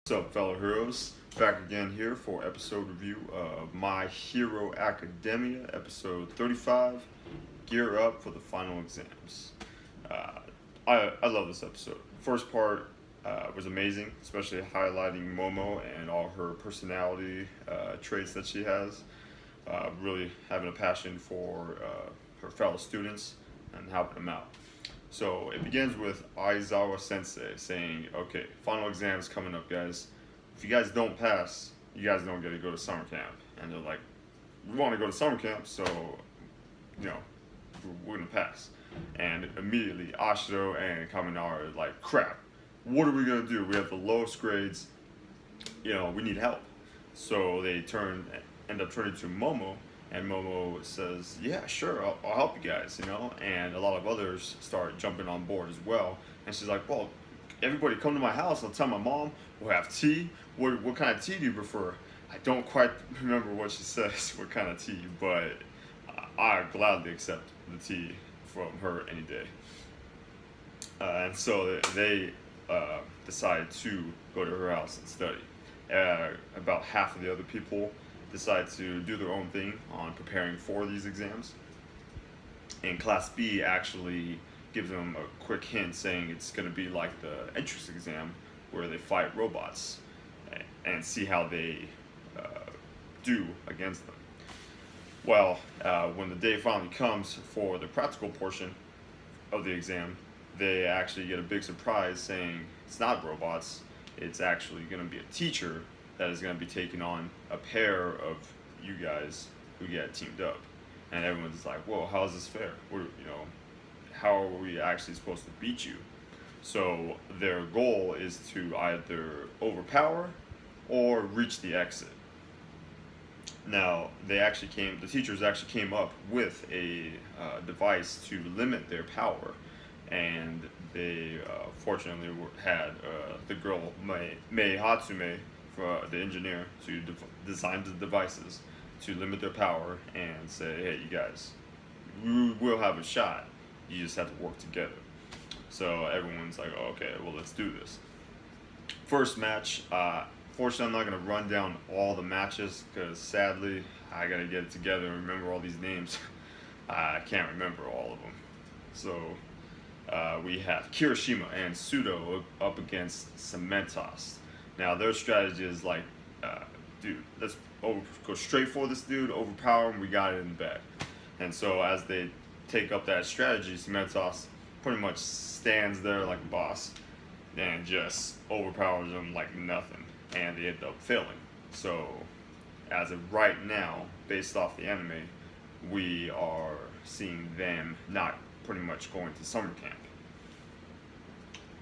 What's up, fellow heroes? Back again here for episode review of My Hero Academia, episode 35. Gear up for the final exams. Uh, I love this episode. First part was amazing, especially highlighting Momo and all her personality traits that she has. Really having a passion for her fellow students and helping them out. So it begins with Aizawa Sensei saying, okay, final exams coming up, guys. If you guys don't pass, you guys don't get to go to summer camp. And they're like, we want to go to summer camp, so, you know, we're going to pass. And immediately, Ashito and Kaminara are like, crap, what are we going to do? We have the lowest grades, we need help. So they end up turning to Momo, and Momo says, yeah, sure, I'll help you guys, and a lot of others start jumping on board as well. And she's like, well, everybody come to my house, I'll tell my mom, we'll have tea. What kind of tea do you prefer? I don't quite remember what she says, what kind of tea, but I gladly accept the tea from her any day. And so they decide to go to her house and study. About half of the other people decide to do their own thing on preparing for these exams. And Class B actually gives them a quick hint saying it's going to be like the entrance exam where they fight robots and see how they do against them. Well, when the day finally comes for the practical portion of the exam, they actually get a big surprise saying it's not robots, it's actually going to be a teacher that is going to be taking on a pair of you guys who get teamed up. And everyone's like, whoa, how is this fair? How are we actually supposed to beat you? So their goal is to either overpower or reach the exit. Now, the teachers actually came up with a device to limit their power, and they fortunately had the girl Mei Hatsume, the engineer, to design the devices to limit their power and say, hey, you guys, we will have a shot. You just have to work together. So everyone's like, oh, okay, well, let's do this. First match, fortunately, I'm not going to run down all the matches because sadly, I got to get it together and remember all these names. I can't remember all of them. So we have Kirishima and Sudo up against Cementos. Now, their strategy is like, dude, let's go straight for this dude, overpower him, we got it in the bag. And so as they take up that strategy, Cementos pretty much stands there like a boss and just overpowers them like nothing, and they end up failing. So as of right now, based off the anime, we are seeing them not pretty much going to summer camp.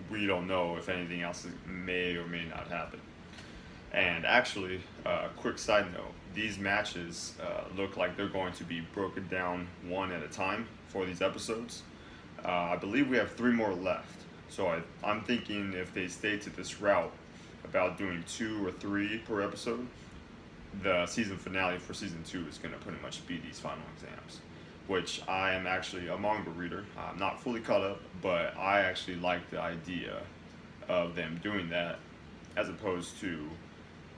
We don't know if anything else may or may not happen. And actually, quick side note, these matches look like they're going to be broken down one at a time for these episodes. I believe we have 3 more left. So I'm thinking if they stay to this route about doing 2 or 3 per episode, the season finale for season 2 is going to pretty much be these final exams, which I am actually a manga reader. I'm not fully caught up, but I actually like the idea of them doing that as opposed to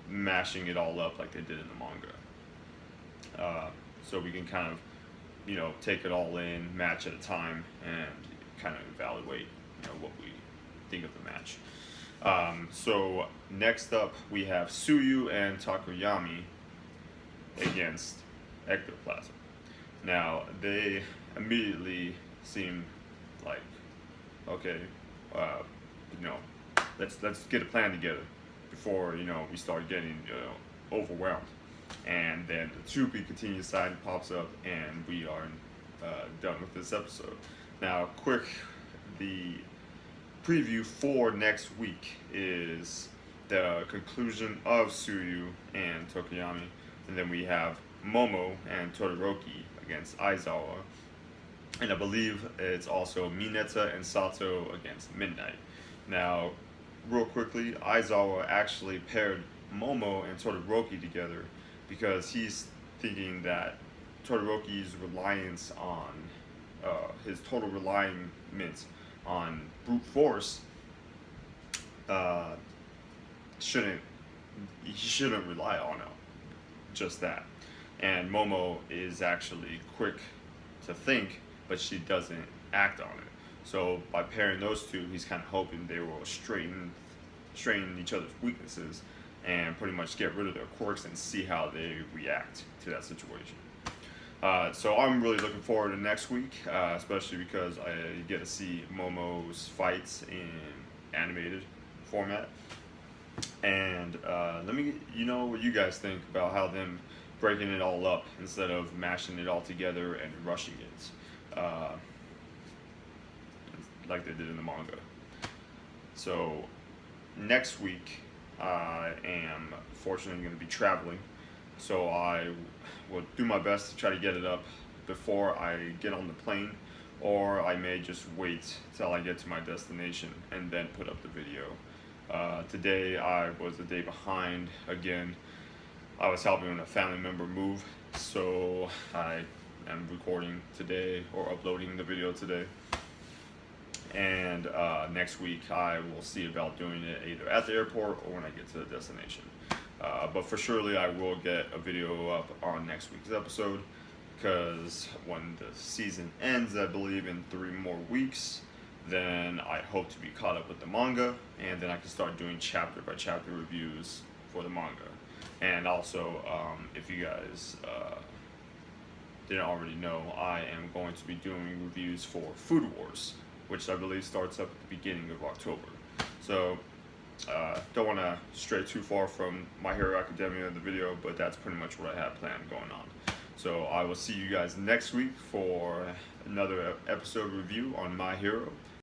mashing it all up like they did in the manga. So we can kind of, take it all in, match at a time, and kind of evaluate, what we think of the match. So next up, we have Suyu and Takoyami against Ectoplasm. Now, they immediately seem like, okay, let's get a plan together before, we start getting, overwhelmed. And then the To Be Continued sign pops up, and we are done with this episode. Now, the preview for next week is the conclusion of Suyu and Tokoyami, and then we have Momo and Todoroki against Aizawa, and I believe it's also Mineta and Sato against Midnight. Now, real quickly, Aizawa actually paired Momo and Todoroki together because he's thinking that Todoroki's reliance on his total reliance on brute force shouldn't he shouldn't rely on just that. And Momo is actually quick to think, but she doesn't act on it. So by pairing those two, he's kind of hoping they will straighten each other's weaknesses and pretty much get rid of their quirks and see how they react to that situation. So I'm really looking forward to next week, especially because I get to see Momo's fights in animated format. And let me, what you guys think about how them breaking it all up instead of mashing it all together and rushing it, like they did in the manga. So next week, I am fortunately going to be traveling, so I will do my best to try to get it up before I get on the plane, or I may just wait till I get to my destination and then put up the video. Today I was a day behind again. I was helping a family member move, so I am recording today or uploading the video today. And next week I will see about doing it either at the airport or when I get to the destination. But for surely I will get a video up on next week's episode, because when the season ends, I believe in 3 more weeks, then I hope to be caught up with the manga, and then I can start doing chapter by chapter reviews for the manga. And also, if you guys didn't already know, I am going to be doing reviews for Food Wars, which I believe starts up at the beginning of October. So, don't want to stray too far from My Hero Academia, the video, but that's pretty much what I have planned going on. So I will see you guys next week for another episode review on My Hero.